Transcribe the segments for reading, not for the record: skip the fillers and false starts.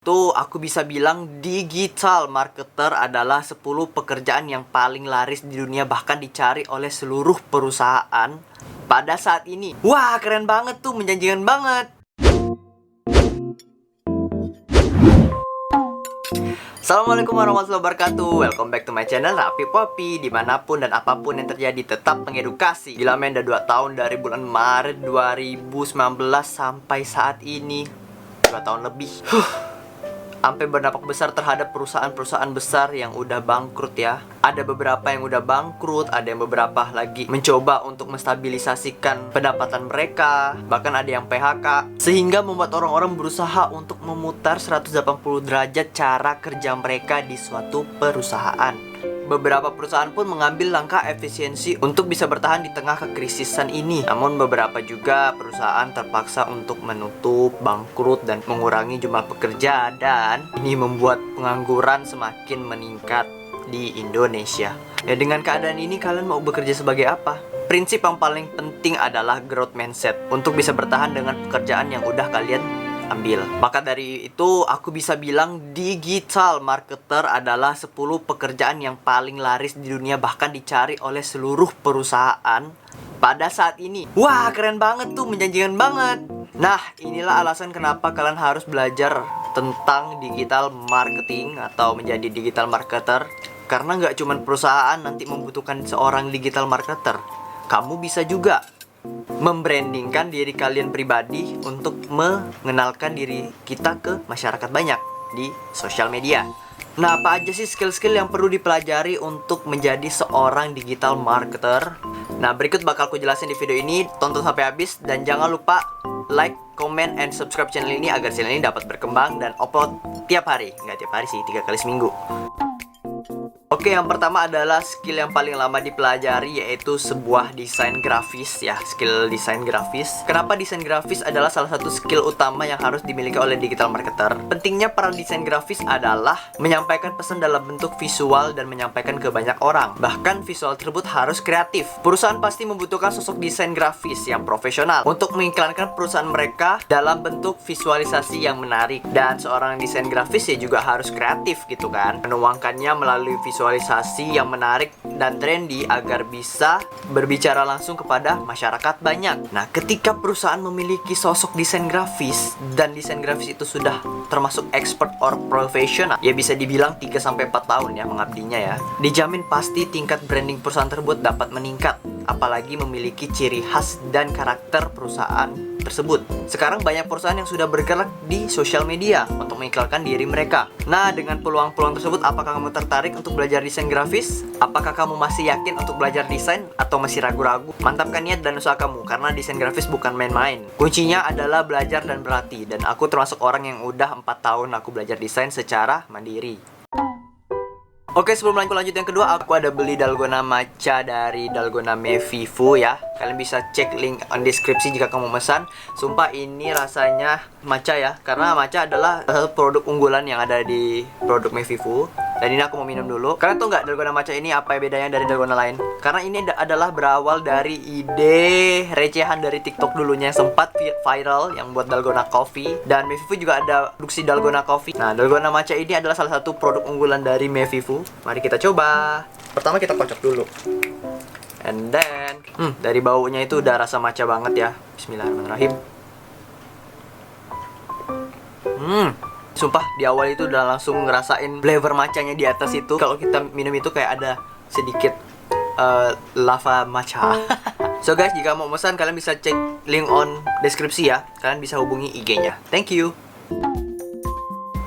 Tuh, aku bisa bilang digital marketer adalah 10 pekerjaan yang paling laris di dunia, bahkan dicari oleh seluruh perusahaan pada saat ini. Wah, keren banget tuh, menjanjikan banget. Assalamualaikum warahmatullahi wabarakatuh. Welcome back to my channel Raffi Poppy. Dimanapun dan apapun yang terjadi, tetap mengedukasi. Gila men, udah 2 tahun dari bulan Maret 2019 sampai saat ini 2 tahun lebih. Sampai berdampak besar terhadap perusahaan-perusahaan besar yang udah bangkrut ya. Ada beberapa yang udah bangkrut, ada yang beberapa lagi mencoba untuk menstabilisasikan pendapatan mereka, bahkan ada yang PHK, sehingga membuat orang-orang berusaha untuk memutar 180 derajat cara kerja mereka di suatu perusahaan. Beberapa perusahaan pun mengambil langkah efisiensi untuk bisa bertahan di tengah kekrisisan ini. Namun beberapa juga perusahaan terpaksa untuk menutup, bangkrut, dan mengurangi jumlah pekerja. Dan ini membuat pengangguran semakin meningkat di Indonesia. Ya, dengan keadaan ini kalian mau bekerja sebagai apa? Prinsip yang paling penting adalah growth mindset untuk bisa bertahan dengan pekerjaan yang udah kalian ambil. Maka dari itu aku bisa bilang digital marketer adalah 10 pekerjaan yang paling laris di dunia, bahkan dicari oleh seluruh perusahaan pada saat ini. Wah, keren banget tuh, menjanjikan banget. Nah, inilah alasan kenapa kalian harus belajar tentang digital marketing atau menjadi digital marketer. Karena nggak cuma perusahaan nanti membutuhkan seorang digital marketer, kamu bisa juga membrandingkan diri kalian pribadi untuk mengenalkan diri kita ke masyarakat banyak di sosial media. Nah, apa aja sih skill-skill yang perlu dipelajari untuk menjadi seorang digital marketer? Nah, berikut bakal aku jelasin di video ini. Tonton sampai habis dan jangan lupa like, comment, and subscribe channel ini agar channel ini dapat berkembang dan upload tiap hari. Nggak tiap hari sih, 3 kali seminggu. Oke, yang pertama adalah skill yang paling lama dipelajari, yaitu sebuah desain grafis ya, skill desain grafis. Kenapa desain grafis adalah salah satu skill utama yang harus dimiliki oleh digital marketer? Pentingnya para desain grafis adalah menyampaikan pesan dalam bentuk visual dan menyampaikan ke banyak orang. Bahkan visual tersebut harus kreatif. Perusahaan pasti membutuhkan sosok desain grafis yang profesional untuk mengiklankan perusahaan mereka dalam bentuk visualisasi yang menarik. Dan seorang desain grafis ya juga harus kreatif gitu kan, menuangkannya melalui visualisasi yang menarik dan trendy agar bisa berbicara langsung kepada masyarakat banyak. Nah, ketika perusahaan memiliki sosok desain grafis dan desain grafis itu sudah termasuk expert or professional, ya bisa dibilang 3-4 tahun ya mengabdinya ya, dijamin pasti tingkat branding perusahaan tersebut dapat meningkat, apalagi memiliki ciri khas dan karakter perusahaan tersebut. Sekarang banyak perusahaan yang sudah bergerak di sosial media untuk mengiklankan diri mereka. Nah, dengan peluang-peluang tersebut, apakah kamu tertarik untuk belajar desain grafis? Apakah kamu masih yakin untuk belajar desain atau masih ragu-ragu? Mantapkan niat dan usaha kamu, karena desain grafis bukan main-main. Kuncinya adalah belajar dan berlatih. Dan aku termasuk orang yang udah 4 tahun aku belajar desain secara mandiri. Oke, sebelum lanjut yang kedua, aku ada beli dalgona matcha dari Dalgona Mevivu ya. Kalian bisa cek link on deskripsi jika kamu memesan. Sumpah ini rasanya matcha ya, karena matcha adalah salah satu produk unggulan yang ada di produk Mevivu. Dan ini aku mau minum dulu. Kalian tahu nggak dalgona matcha ini apa bedanya dari dalgona lain? Karena ini adalah berawal dari ide recehan dari TikTok dulunya yang sempat viral yang buat dalgona coffee. Dan Mevivu juga ada produksi dalgona coffee. Nah, dalgona matcha ini adalah salah satu produk unggulan dari Mevivu. Mari kita coba. Pertama kita kocok dulu. And then dari baunya itu udah rasa matcha banget ya. Bismillahirrahmanirrahim. Sumpah di awal itu udah langsung ngerasain flavor matchanya di atas itu. Kalau kita minum itu kayak ada sedikit lava matcha. So guys, jika mau pesan kalian bisa cek link on deskripsi ya. Kalian bisa hubungi IG-nya. Thank you.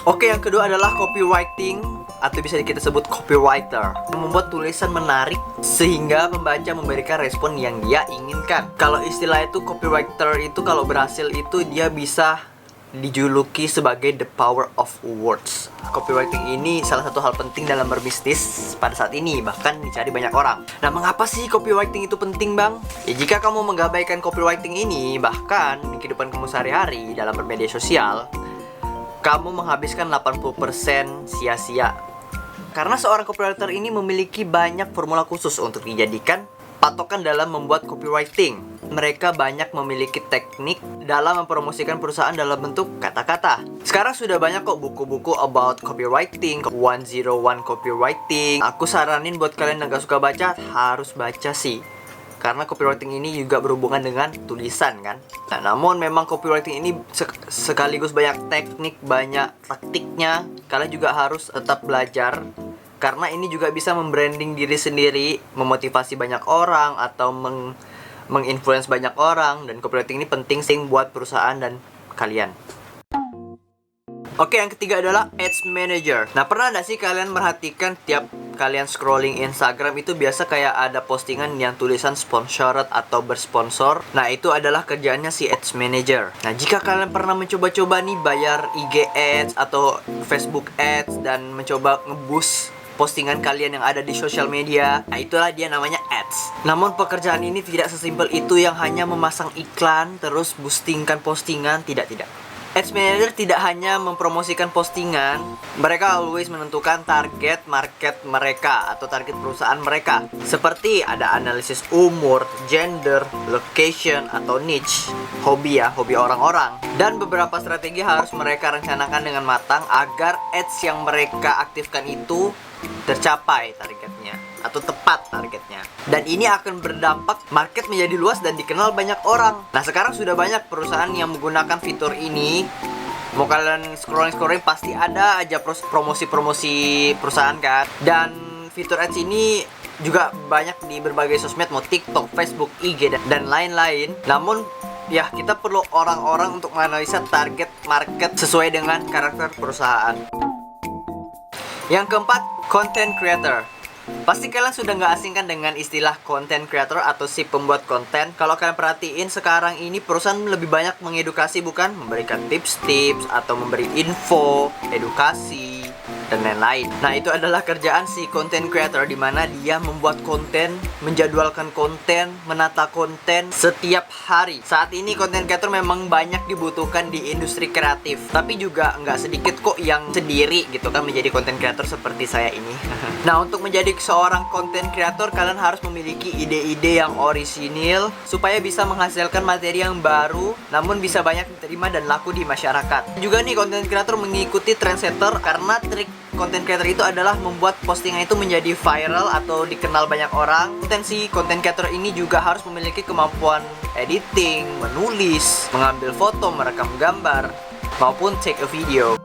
Oke, yang kedua adalah copywriting atau bisa kita sebut copywriter. Membuat tulisan menarik sehingga pembaca memberikan respon yang dia inginkan. Kalau istilah itu copywriter itu kalau berhasil itu dia bisa dijuluki sebagai the power of words. Copywriting ini salah satu hal penting dalam berbisnis pada saat ini, bahkan dicari banyak orang. Nah, mengapa sih copywriting itu penting, Bang? Ya, jika kamu menggabaikan copywriting ini, bahkan di kehidupan kamu sehari-hari dalam bermedia sosial, kamu menghabiskan 80% sia-sia. Karena seorang copywriter ini memiliki banyak formula khusus untuk dijadikan patokan dalam membuat copywriting. mereka banyak memiliki teknik dalam mempromosikan perusahaan dalam bentuk kata-kata. Sekarang sudah banyak kok buku-buku about copywriting, 101 copywriting. Aku saranin buat kalian yang gak suka baca, harus baca sih. Karena copywriting ini juga berhubungan dengan tulisan kan. Nah, namun memang copywriting ini sekaligus banyak teknik, banyak taktiknya. Kalian juga harus tetap belajar. Karena ini juga bisa membranding diri sendiri, memotivasi banyak orang, atau menginfluence banyak orang. Dan copywriting ini penting sih buat perusahaan dan kalian. Oke, yang ketiga adalah Ads Manager. Nah, pernah gak sih kalian merhatikan tiap kalian scrolling Instagram itu biasa kayak ada postingan yang tulisan sponsored atau bersponsor. Nah, itu adalah kerjaannya si Ads Manager. Nah, jika kalian pernah mencoba-coba nih bayar IG Ads atau Facebook Ads dan mencoba nge-boost postingan kalian yang ada di sosial media, nah itulah dia namanya ads. Namun pekerjaan ini tidak sesimpel itu yang hanya memasang iklan terus boostingkan postingan, tidak. Ads Manager tidak hanya mempromosikan postingan, mereka always menentukan target market mereka atau target perusahaan mereka. Seperti ada analisis umur, gender, location, atau niche, hobi orang-orang. Dan beberapa strategi harus mereka rencanakan dengan matang agar ads yang mereka aktifkan itu tercapai targetnya atau tepat targetnya. Dan ini akan berdampak market menjadi luas dan dikenal banyak orang. Nah, sekarang sudah banyak perusahaan yang menggunakan fitur ini. Mau kalian scrolling pasti ada aja promosi perusahaan kan. Dan fitur ads ini juga banyak di berbagai sosmed, mau TikTok, Facebook, IG, dan lain-lain. Namun ya, kita perlu orang-orang untuk menganalisa target market sesuai dengan karakter perusahaan. Yang keempat, content creator. Pasti kalian sudah nggak asing kan dengan istilah content creator atau si pembuat konten. Kalau kalian perhatiin sekarang ini perusahaan lebih banyak mengedukasi, bukan memberikan tips-tips atau memberi info, edukasi, dan lain-lain. Nah, itu adalah kerjaan si content creator, di mana dia membuat konten, menjadwalkan konten, menata konten setiap hari. Saat ini content creator memang banyak dibutuhkan di industri kreatif, tapi juga nggak sedikit kok yang sendiri gitu kan menjadi content creator seperti saya ini. Nah, untuk menjadi seorang content creator, kalian harus memiliki ide-ide yang orisinil supaya bisa menghasilkan materi yang baru namun bisa banyak diterima dan laku di masyarakat. Juga nih, content creator mengikuti trendsetter karena trik content creator itu adalah membuat postingan itu menjadi viral atau dikenal banyak orang. Potensi content creator ini juga harus memiliki kemampuan editing, menulis, mengambil foto, merekam gambar, maupun take a video.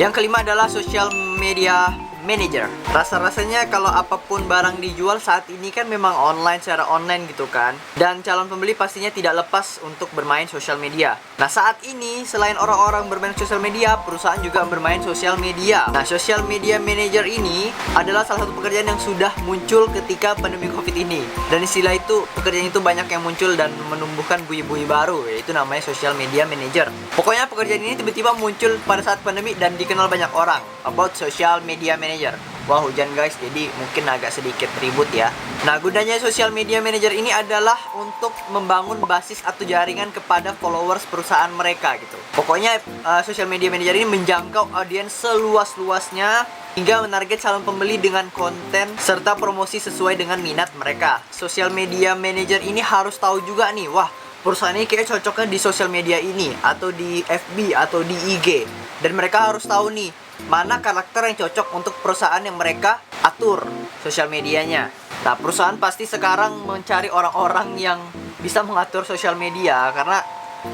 Yang kelima adalah social media manager. Rasa-rasanya kalau apapun barang dijual saat ini kan memang secara online gitu kan. Dan calon pembeli pastinya tidak lepas untuk bermain sosial media. Nah, saat ini selain orang-orang bermain sosial media, perusahaan juga bermain sosial media. Nah, social media manager ini adalah salah satu pekerjaan yang sudah muncul ketika pandemi COVID ini. Dan istilah itu, pekerjaan itu banyak yang muncul dan menumbuhkan bunyi-bunyi baru, yaitu namanya social media manager. Pokoknya pekerjaan ini tiba-tiba muncul pada saat pandemi dan dikenal banyak orang. About social media manager. Wah, hujan guys, jadi mungkin agak sedikit ribut ya. Nah, gunanya social media manager ini adalah untuk membangun basis atau jaringan kepada followers perusahaan mereka gitu. Pokoknya social media manager ini menjangkau audiens seluas-luasnya hingga menarget calon pembeli dengan konten serta promosi sesuai dengan minat mereka. Social media manager ini harus tahu juga nih, wah, perusahaan ini kayak cocoknya di social media ini atau di FB atau di IG. Dan mereka harus tahu nih mana karakter yang cocok untuk perusahaan yang mereka atur sosial medianya. Nah, perusahaan pasti sekarang mencari orang-orang yang bisa mengatur sosial media, karena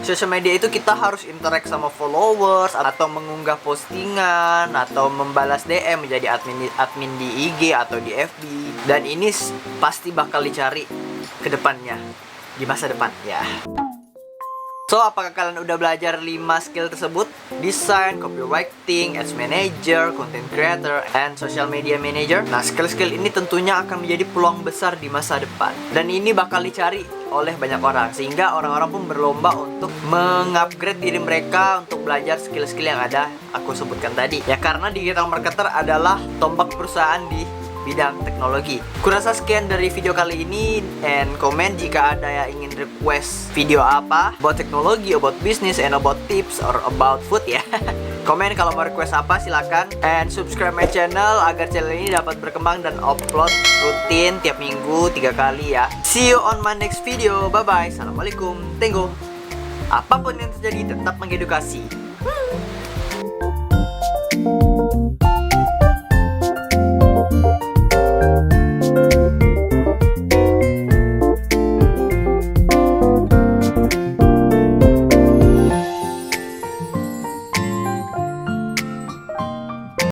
sosial media itu kita harus interact sama followers atau mengunggah postingan atau membalas DM menjadi admin di IG atau di FB. Dan ini pasti bakal dicari ke depannya, di masa depan ya. So, apakah kalian udah belajar 5 skill tersebut? Design, copywriting, ads manager, content creator, and social media manager. Nah, skill-skill ini tentunya akan menjadi peluang besar di masa depan. Dan ini bakal dicari oleh banyak orang, sehingga orang-orang pun berlomba untuk mengupgrade diri mereka untuk belajar skill-skill yang ada aku sebutkan tadi. Ya, karena digital marketer adalah tombak perusahaan di bidang teknologi. Kurasa sekian dari video kali ini, and komen jika ada yang ingin request video apa about teknologi, about business, and about tips or about food ya. Komen kalau mau request apa silakan. And subscribe my channel agar channel ini dapat berkembang dan upload rutin tiap minggu 3 kali ya. See you on my next video. Bye bye. Assalamualaikum. Tenggo. Apapun yang terjadi tetap mengedukasi.